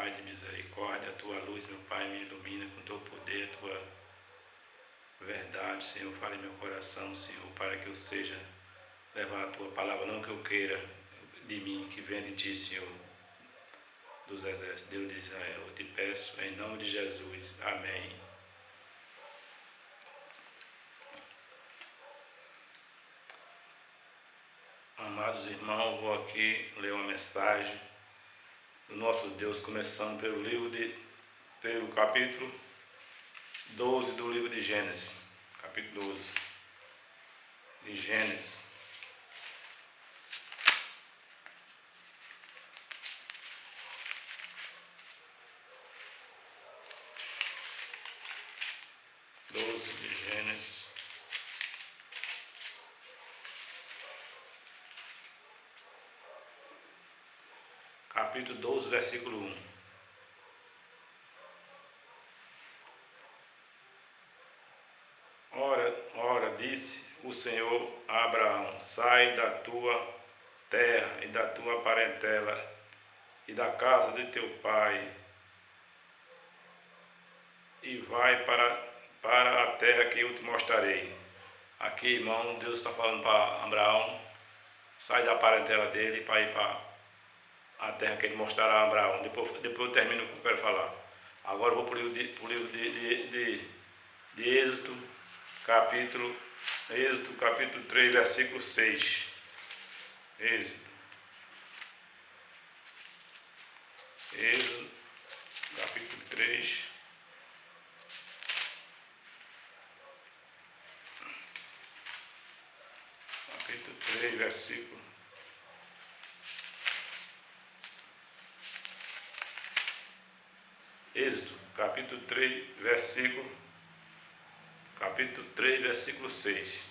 Pai de misericórdia, a tua luz, meu Pai, me ilumina com teu poder, a tua verdade, Senhor. Fale em meu coração, Senhor, para que eu seja levar a tua palavra, não que eu queira de mim, que venha de ti, Senhor, dos exércitos, Deus de Israel. Eu te peço em nome de Jesus. Amém. Amados irmãos, vou aqui ler uma mensagem do nosso Deus, começando pelo capítulo 12 do livro de Gênesis. Capítulo 12 de Gênesis. Capítulo 12, versículo 1. Ora, disse o Senhor a Abraão: sai da tua terra e da tua parentela e da casa de teu pai e vai para a terra que eu te mostrarei. Aqui, irmão, Deus está falando para Abraão: sai da parentela dele para ir para a terra que ele mostrará a Abraão. Depois eu termino o que eu quero falar. Agora eu vou para o livro de Êxodo, capítulo 3, versículo 6. Êxodo, capítulo 3. Capítulo 3, versículo. Êxodo, capítulo 3, versículo 6.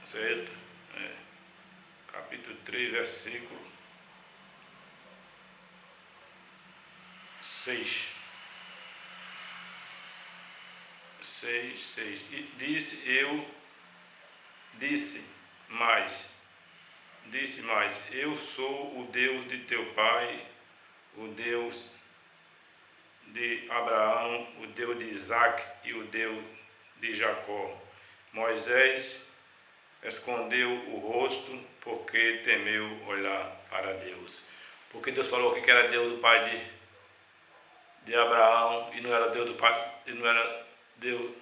Certo? Capítulo 3, versículo 6. 6. E disse mais, eu sou o Deus de teu pai, o Deus de Abraão, o Deus de Isaac e o Deus de Jacó. Moisés escondeu o rosto porque temeu olhar para Deus. Porque Deus falou que era Deus do pai de Abraão e não era Deus do pai, e não era Deus.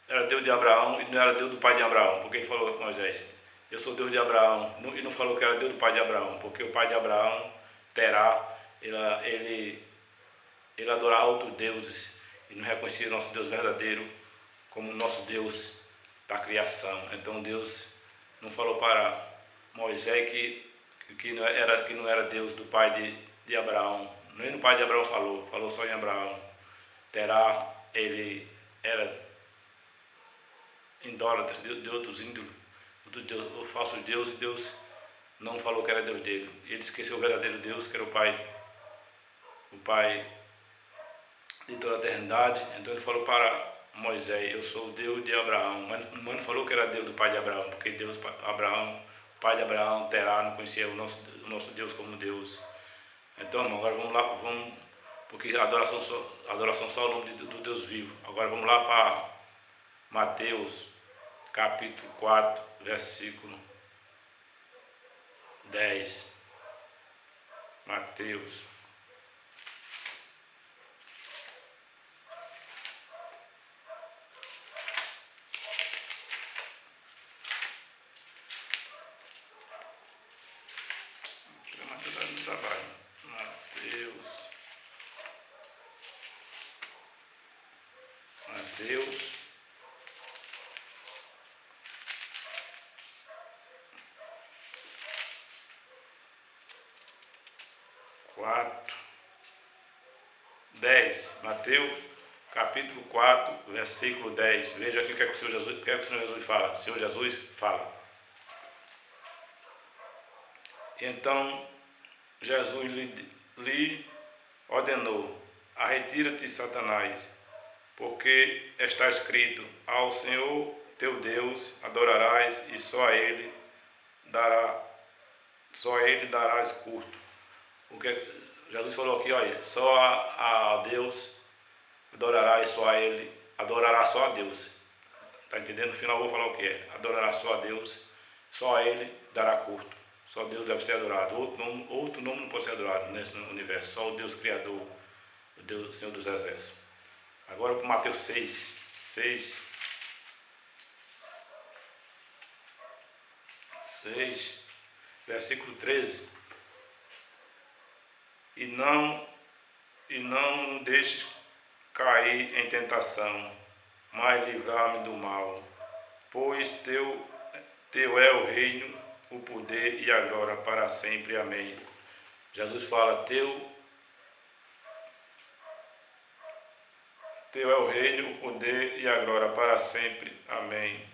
Era Deus de Abraão e não era Deus do pai de Abraão. Porque ele falou, Moisés: eu sou Deus de Abraão. E não falou que era Deus do pai de Abraão. Porque o pai de Abraão, Terá, ele adorava outros deuses e não reconhecia o nosso Deus verdadeiro como o nosso Deus da criação. Então Deus não falou para Moisés que não era Deus do pai de Abraão. Nem no pai de Abraão falou só em Abraão. Terá, ele era idólatra de outros ídolos, falsos deuses, e Deus não falou que era Deus dele. Ele esqueceu o verdadeiro Deus, que era o Pai de toda a eternidade. Então ele falou para Moisés: eu sou o Deus de Abraão. Mas não falou que era Deus do pai de Abraão, porque o pai de Abraão, Terá, não conhecia o nosso Deus como Deus. Então, irmão, agora vamos lá, porque a adoração só é o nome do Deus vivo. Agora vamos lá para Mateus, capítulo 4, versículo 10. Mateus. Mateus 4, 10. Mateus, capítulo 4, versículo 10. Veja aqui o que é que o Senhor Jesus fala. O Senhor Jesus fala: então Jesus lhe ordenou: retira-te, Satanás, porque está escrito: ao Senhor teu Deus adorarás e só a Ele darás culto. Porque Jesus falou aqui, olha, só a Deus adorarás, só a Ele adorará só a Deus. Está entendendo? No final eu vou falar o que é. Adorará só a Deus, só a Ele dará culto. Só Deus deve ser adorado. Outro nome não pode ser adorado nesse universo. Só o Deus Criador, o Deus, Senhor dos Exércitos. Agora para Mateus 6, versículo 13. E não nos deixes cair em tentação, mas livrar-me do mal. Pois teu é o reino, o poder e a glória para sempre. Amém. Jesus fala, teu é o reino, o poder e a glória para sempre. Amém.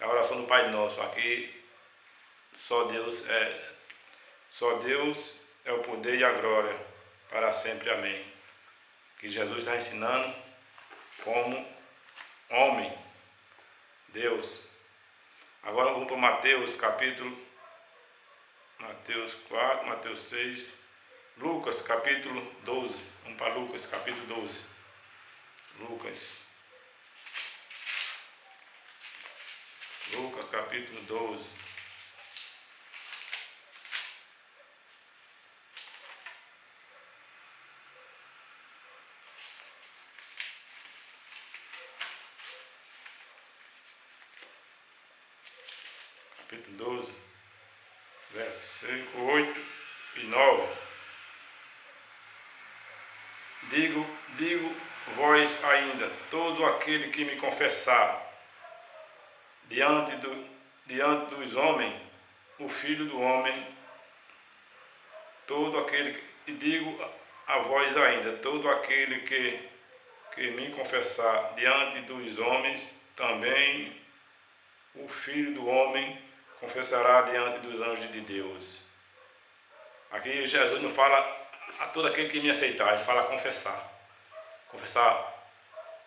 É a oração do Pai Nosso. Aqui só Deus é o poder e a glória para sempre. Amém. Que Jesus está ensinando como homem, Deus. Agora vamos para Mateus 4, Mateus 6, Lucas capítulo 12. Vamos para Lucas capítulo 12. Lucas capítulo 12. Capítulo 12, versículo 8 e 9. Digo vós ainda, todo aquele que me confessar diante dos homens, o Filho do Homem, e digo a vós ainda, todo aquele que me confessar diante dos homens, também o Filho do Homem confessará diante dos anjos de Deus. Aqui Jesus não fala a todo aquele que me aceitar, ele fala confessar. Confessar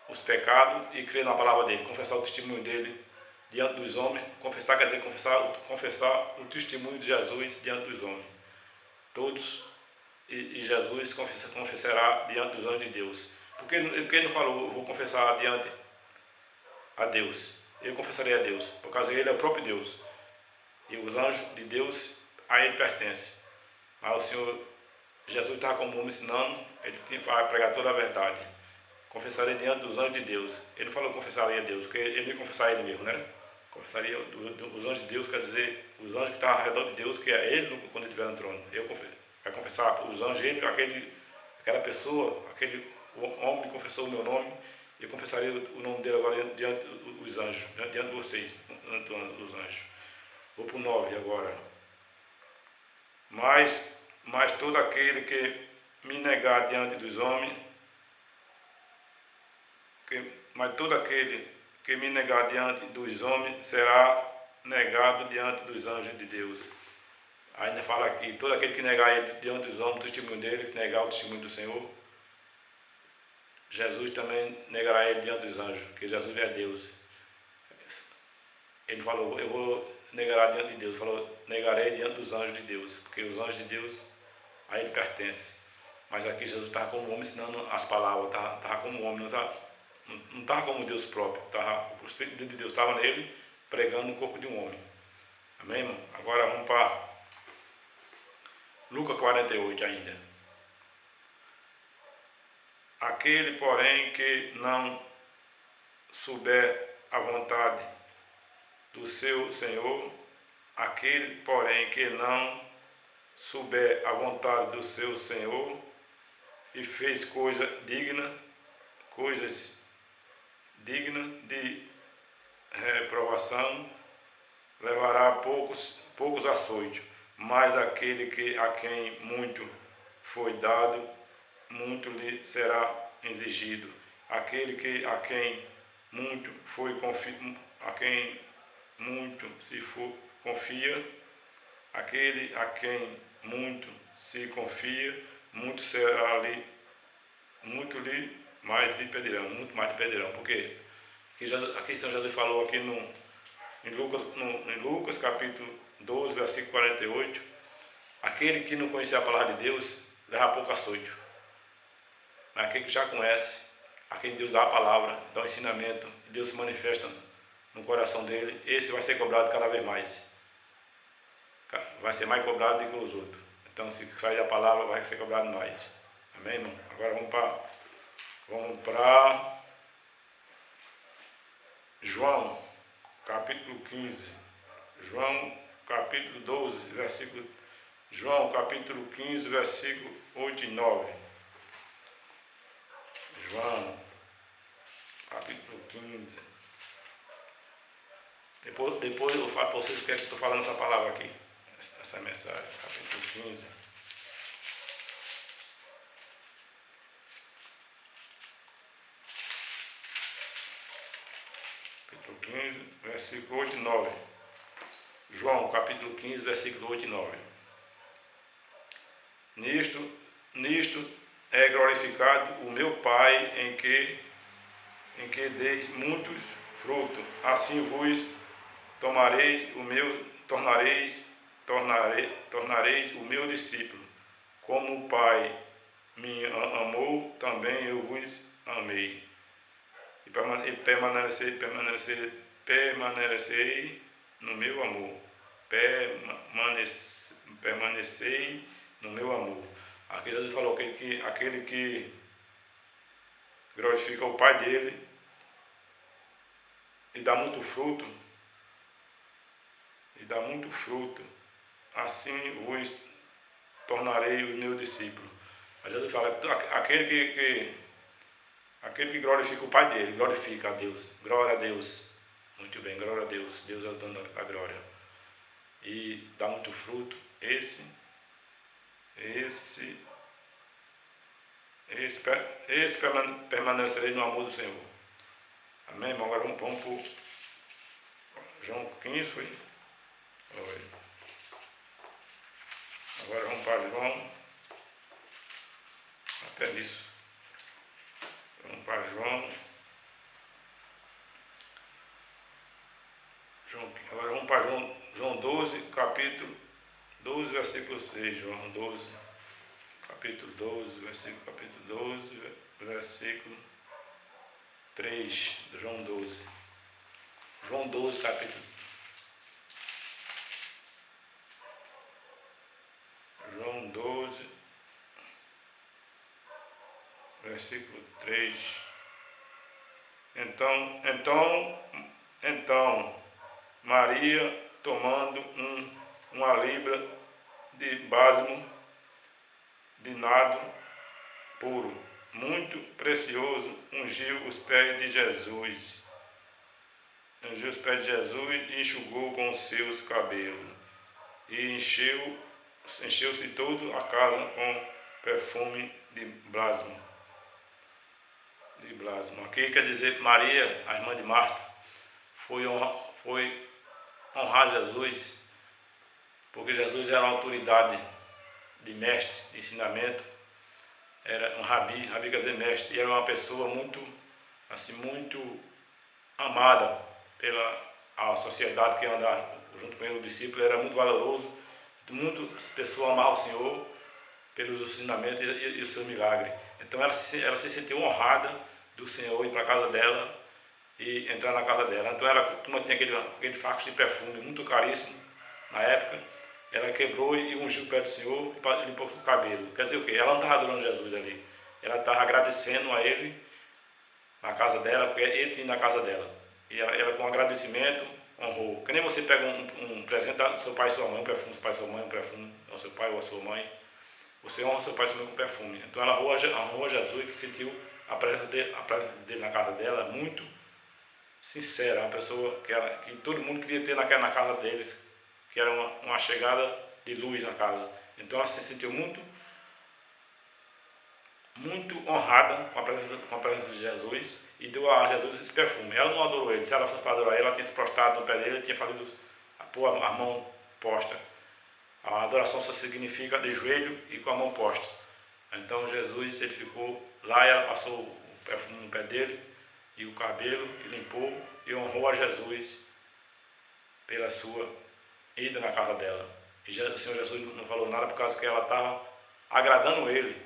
os pecados e crer na palavra dele, confessar o testemunho dele diante dos homens. Confessar quer dizer confessar o testemunho de Jesus diante dos homens. Todos, e Jesus confessará diante dos anjos de Deus. Porque ele não falou, eu vou confessar diante a Deus. Eu confessarei a Deus, por causa que ele é o próprio Deus. E os anjos de Deus a ele pertencem. Mas o Senhor Jesus estava como homem ensinando, ele tinha que pregar toda a verdade. Confessarei diante dos anjos de Deus. Ele não falou confessaria a Deus, porque ele não ia confessar ele mesmo, né? Confessaria os anjos de Deus, quer dizer, os anjos que estão ao redor de Deus, que é ele quando ele estiver no trono. Vai confessar os anjos, aquela pessoa, aquele homem que confessou o meu nome, eu confessaria o nome dele agora diante dos anjos, diante de vocês, diante dos anjos. Vou para o 9 agora. Mas todo aquele que me negar diante dos homens, mas todo aquele que me negar diante dos homens será negado diante dos anjos de Deus. Ainda fala aqui, todo aquele que negar ele diante dos homens, o testemunho dele, que negar o testemunho do Senhor, Jesus também negará ele diante dos anjos, porque Jesus é Deus. Ele falou, eu vou negar diante de Deus, falou, negarei diante dos anjos de Deus, porque os anjos de Deus a ele pertencem. Mas aqui Jesus estava como homem ensinando as palavras, estava como homem, não estava como Deus próprio, o Espírito de Deus estava nele, pregando no corpo de um homem. Amém, irmão? Agora vamos para Lucas 48 ainda. Aquele, porém, que não souber a vontade do seu Senhor, aquele, porém, que não souber a vontade do seu Senhor e fez coisas dignas de reprovação, levará poucos açoites, mas aquele a quem muito foi dado, muito lhe será exigido. Aquele a quem muito confia, aquele a quem muito se confia, muito mais lhe pedirão, porque Aqui São Jesus falou aqui em Lucas capítulo 12, versículo 48, aquele que não conhecia a palavra de Deus, leva pouco açoite. Mas aquele que já conhece, a quem Deus dá a palavra, dá o ensinamento, e Deus se manifesta no coração dele, esse vai ser cobrado cada vez mais. Vai ser mais cobrado do que os outros. Então, se sair a palavra, vai ser cobrado mais. Amém, irmão? Agora vamos para João, capítulo 15. João, capítulo 12, versículo... João, capítulo 15, versículo 8 e 9. João, capítulo 15. Depois eu falo para vocês o que é que eu estou falando essa palavra aqui. Essa mensagem, capítulo 15. Capítulo 15, versículo 8 e 9. João, capítulo 15, versículo 8 e 9. Nisto é glorificado o meu Pai, em que deis muitos frutos. Assim vos tornareis o meu discípulo. Como o Pai me amou, também eu vos amei. E permanecei no meu amor. Permanecei no meu amor. Aqui Jesus falou que aquele que glorifica o Pai dele e dá muito fruto, assim vos tornarei o meu discípulo. Mas Jesus fala que aquele que glorifica o Pai dele, glorifica a Deus. Glória a Deus. Muito bem, glória a Deus. Deus é o dono da glória. E dá muito fruto. Esse permanecerei no amor do Senhor. Amém, irmão? Agora vamos para João 15, foi? Agora vamos para João. Até nisso. Vamos para João. Agora vamos para João 12, capítulo 12, versículo 6. João 12, capítulo 12, versículo 3. João 12. João 12, capítulo. João 12, versículo 3. Então, Maria, tomando uma libra de bálsamo de nardo puro, muito precioso, ungiu os pés de Jesus. E enxugou com os seus cabelos. E encheu-se toda a casa com perfume de bálsamo. Aqui quer dizer Maria, a irmã de Marta, foi honrar Jesus, porque Jesus era uma autoridade de mestre, de ensinamento, era um rabi quer dizer mestre, e era uma pessoa muito amada pela sociedade que andava junto com ele, o discípulo, era muito valoroso, muitas pessoas amavam o Senhor pelos ensinamentos e o seu milagre. Então ela se sentiu honrada do Senhor ir para a casa dela e entrar na casa dela. Então ela tinha aquele facho de perfume muito caríssimo na época. Ela quebrou e ungiu o pé do Senhor e limpou o cabelo. Quer dizer o quê? Ela não estava adorando Jesus ali. Ela estava agradecendo a ele na casa dela, porque ele tinha na casa dela. E ela com agradecimento honrou. Que nem você pega um presente do seu pai e sua mãe, um perfume do seu pai e sua mãe, um perfume ao seu pai ou à sua mãe. Você honra seu pai e sua mãe com perfume. Então ela honrou Jesus, que sentiu a presença dele na casa dela muito sincera, uma pessoa que todo mundo queria ter na casa deles, que era uma chegada de luz na casa. Então ela se sentiu muito honrada com a presença de Jesus e deu a Jesus esse perfume. Ela não adorou ele. Se ela fosse para adorar ele, ela tinha se prostrado no pé dele, tinha pôr a mão posta. A adoração só significa de joelho e com a mão posta. Então Jesus, ele ficou lá e ela passou o perfume no pé dele e o cabelo, e limpou e honrou a Jesus pela sua ida na casa dela. E o Senhor Jesus não falou nada por causa que ela estava agradando ele,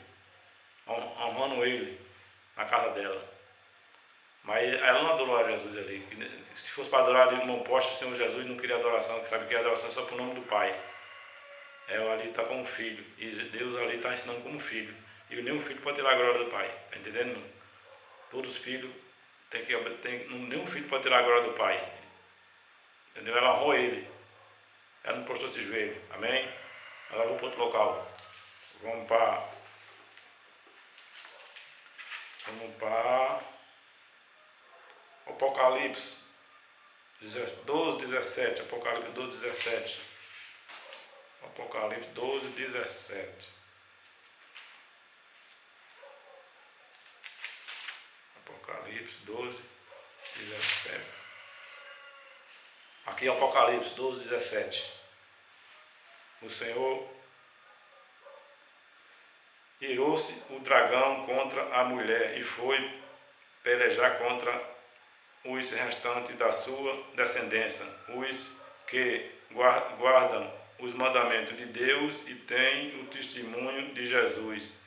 honrando ele na casa dela. Mas ela não adorou a Jesus ali. Se fosse para adorar de mão posta, o Senhor Jesus não queria adoração, que sabe que a adoração é só para o nome do Pai. Ela ali está como filho, e Deus ali está ensinando como filho. E nenhum filho pode tirar a glória do Pai, está entendendo? Todos os filhos nenhum filho pode tirar a glória do Pai. Entendeu? Ela honrou ele. Ela não postou esse joelho. Amém? Agora vamos para outro local. Vamos para Apocalipse 12, 17. Apocalipse 12, 17. Apocalipse 12, 17. Apocalipse 12, 17. Aqui é Apocalipse 12, 17. O Senhor irou-se o dragão contra a mulher e foi pelejar contra os restantes da sua descendência, os que guardam os mandamentos de Deus e têm o testemunho de Jesus,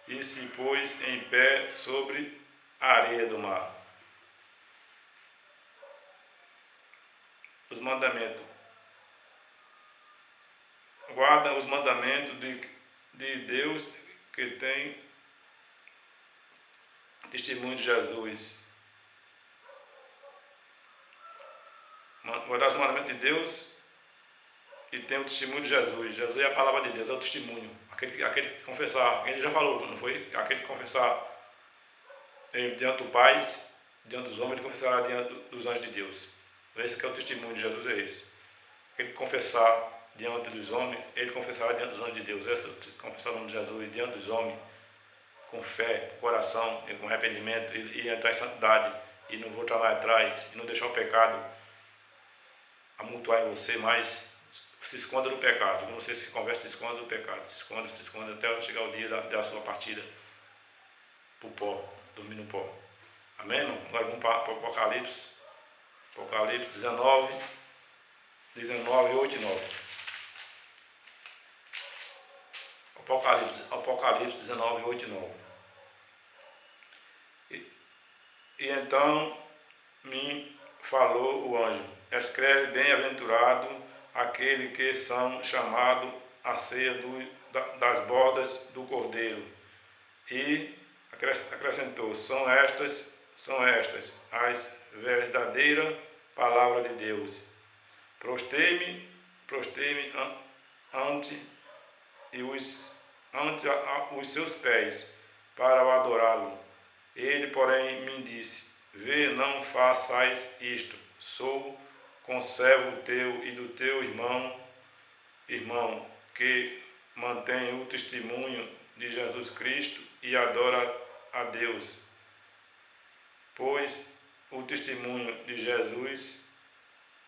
e se pôs em pé sobre a areia do mar. Os mandamentos. Guardam os mandamentos de Deus que tem testemunho de Jesus. Guardar os mandamentos de Deus e tem o testemunho de Jesus. Jesus é a palavra de Deus, é o testemunho. Aquele que confessar, ele já falou, não foi? Aquele que confessar ele diante do Pai, diante dos homens, ele confessará diante dos anjos de Deus. Esse que é o testemunho de Jesus, é esse. Aquele que confessar diante dos homens, ele confessará diante dos anjos de Deus. Esse confessar o nome de Jesus diante dos homens, com fé, com coração, e com arrependimento, e entrar em santidade, e não voltar lá atrás, e não deixar o pecado amontoar em você, mas se esconda do pecado. Quando você se converte, se esconda do pecado. Se esconda até chegar o dia da sua partida para o pó, dormir no pó. Amém, irmão? Agora vamos para o Apocalipse. Apocalipse 19, 8 e 9. Apocalipse 19, 8 e 9. E então me falou o anjo: escreve, bem-aventurado aquele que são chamados à ceia das bodas do Cordeiro. E acrescentou: são estas as verdadeiras palavras de Deus. Prostei-me ante os seus pés para o adorá-lo. Ele, porém, me disse: vê, não façais isto. Sou conservo teu e do teu irmão, que mantém o testemunho de Jesus Cristo e adora a Deus. Pois o testemunho de Jesus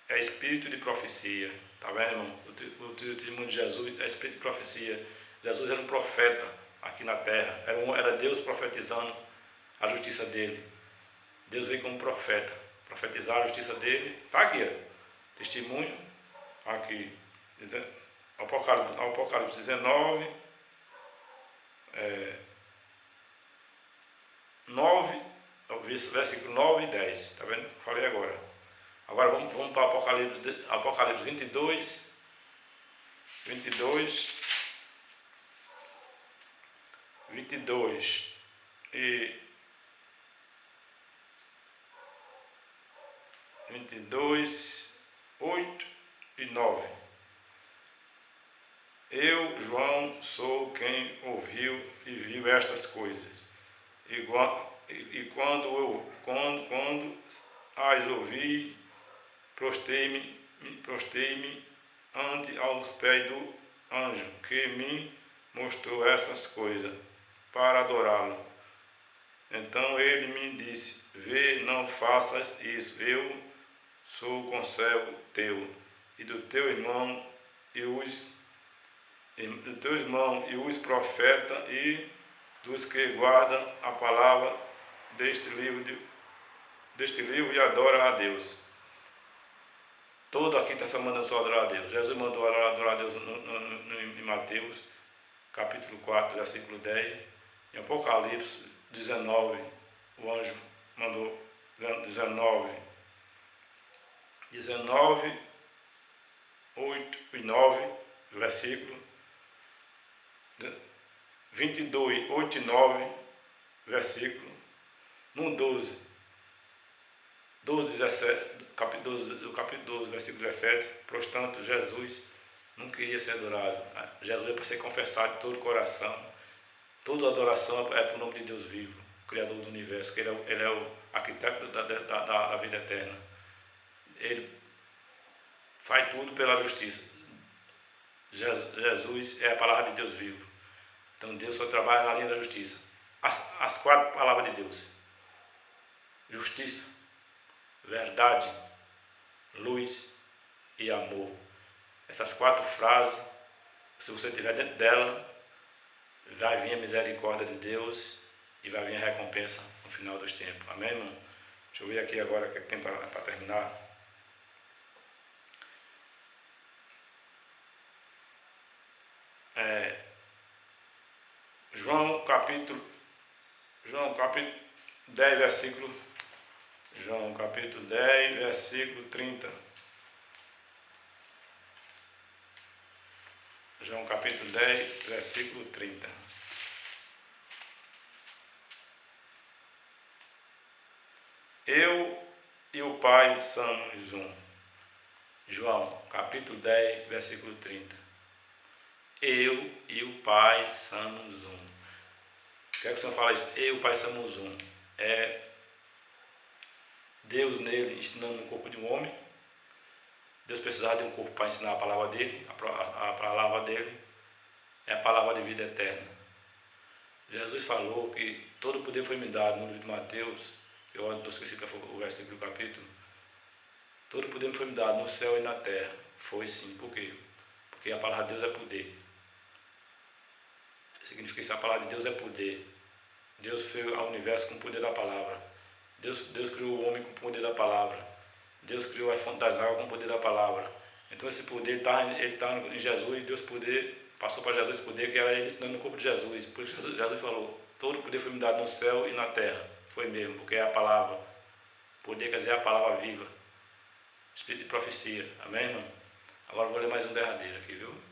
é espírito de profecia. Está vendo, irmão? O testemunho de Jesus é espírito de profecia. Jesus era um profeta aqui na terra. Era Deus profetizando a justiça dele. Deus veio como profeta, profetizar a justiça dele. Está aqui, ó. Testemunho, aqui, Apocalipse 19, 9, versículo 9 e 10. Está vendo? Falei agora. Agora vamos para Apocalipse 22 e 22, 8 e 9. Eu, João, sou quem ouviu e viu estas coisas. E quando as ouvi, prostei-me ante aos pés do anjo que me mostrou essas coisas, para adorá-lo. Então ele me disse: vê, não faças isso. Eu sou conservo teu e do teu irmão e os profetas e dos que guardam a palavra deste livro deste livro e adora a Deus. Todo aqui está só mandando só adorar a Deus. Jesus mandou adorar a Deus em Mateus, capítulo 4, versículo 10. Em Apocalipse 19, o anjo mandou 19, 8 e 9, versículo 22, 8 e 9, versículo no 12, 17, capítulo 12, versículo 17. Portanto, Jesus não queria ser adorado. Jesus é para ser confessado de todo o coração. Toda adoração é para o nome de Deus vivo, Criador do universo, que Ele é o arquiteto da vida eterna. Ele faz tudo pela justiça. Jesus é a palavra de Deus vivo. Então Deus só trabalha na linha da justiça. As 4 palavras de Deus: justiça, verdade, luz e amor. Essas 4 frases, se você estiver dentro dela, vai vir a misericórdia de Deus e vai vir a recompensa no final dos tempos. Amém, irmão? Deixa eu ver aqui agora o que tem para terminar. João capítulo 10, versículo 30. João capítulo 10, versículo 30. Eu e o Pai somos um. João capítulo 10, versículo 30. Eu e o Pai somos um. O que é que o Senhor fala isso? Eu e o Pai somos um. É Deus nele ensinando no corpo de um homem. Deus precisava de um corpo para ensinar a palavra dele. A palavra dele é a palavra de vida eterna. Jesus falou que todo o poder foi me dado no livro de Mateus. Eu não esqueci o versículo do capítulo. Todo o poder foi me dado no céu e na terra. Foi sim. Por quê? Porque a palavra de Deus é poder. Significa que a palavra de Deus é poder. Deus fez o universo com o poder da palavra. Deus criou o homem com o poder da palavra. Deus criou as fontes das águas com o poder da palavra. Então esse poder ele tá em Jesus, e Deus passou para Jesus esse poder, que era ele ensinando no corpo de Jesus. Por isso Jesus falou: todo o poder foi me dado no céu e na terra. Foi mesmo, porque é a palavra. Poder quer dizer a palavra viva. Espírito de profecia. Amém, irmão? Agora eu vou ler mais um derradeiro aqui, viu?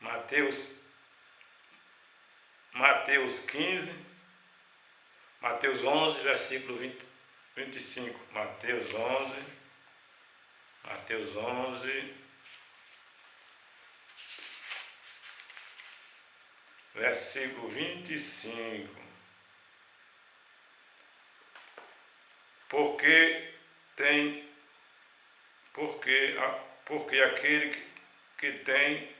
Mateus 11, versículo 25. Mateus 11, versículo 25. Porque aquele que tem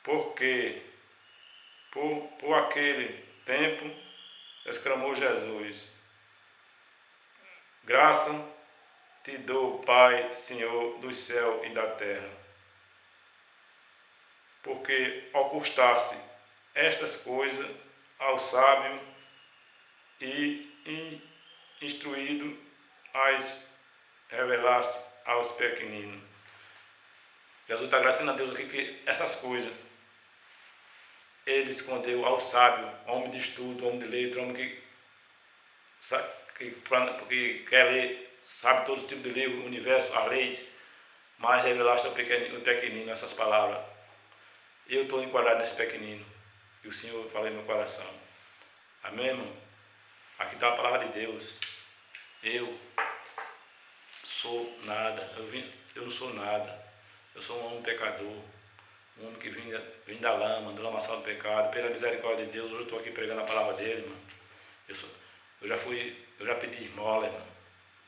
porque por aquele tempo exclamou Jesus: graça te dou, Pai, Senhor do céu e da terra, porque ocultaste estas coisas ao sábio e instruído as revelaste aos pequeninos. Jesus está agradecendo a Deus que essas coisas ele escondeu ao sábio, homem de estudo, homem de letra, homem que quer ler, sabe todos os tipos de livro, o universo, as leis, mas revelaste ao pequenino essas palavras. Eu estou enquadrado nesse pequenino, e o Senhor fala em meu coração. Amém, irmão? Aqui está a palavra de Deus. Eu sou nada, eu não sou nada. Eu sou um homem pecador, um homem que vem da lama, do lamaçal do pecado. Pela misericórdia de Deus, hoje eu estou aqui pregando a palavra dele, irmão. Eu já pedi esmola, irmão.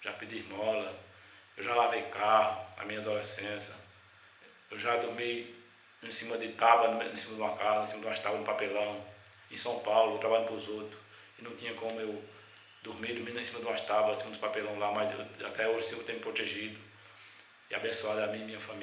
Já pedi esmola. Eu já lavei carro na minha adolescência. Eu já dormi em cima de tábua, em cima de uma casa, em cima de umas tábuas de papelão. Em São Paulo, trabalhando para os outros. E não tinha como eu dormindo em cima de umas tábuas, em cima dos papelão lá, mas até hoje o Senhor tem me protegido e abençoado a mim e minha família.